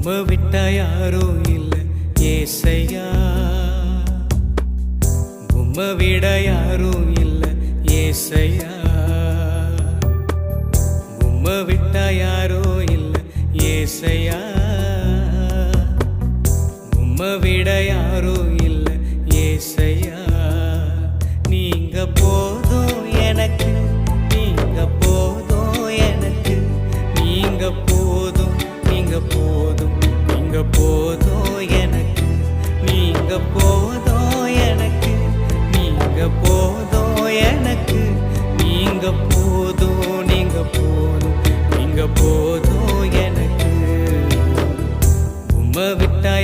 உம்மை விட்டா யாரும் இல்லை ஏசையா, உம்மை விட யாரும் இல்லை ஏசையா, உம்மை விட்டா யாரும் இல்லை ஏசையா, உம்மை விட யாரும் இல்லை ஏசையா. நீங்க போதும் எனக்கு, நீங்க போதும் எனக்கு, நீங்க போதும், நீங்க போதும், நீங்க போதும் எனக்கு, நீங்க போதும் எனக்கு, நீங்க போதும் எனக்கு, நீங்க போதும், நீங்க போதும், நீங்க போதும் எனக்கு. உம்மை விட்டா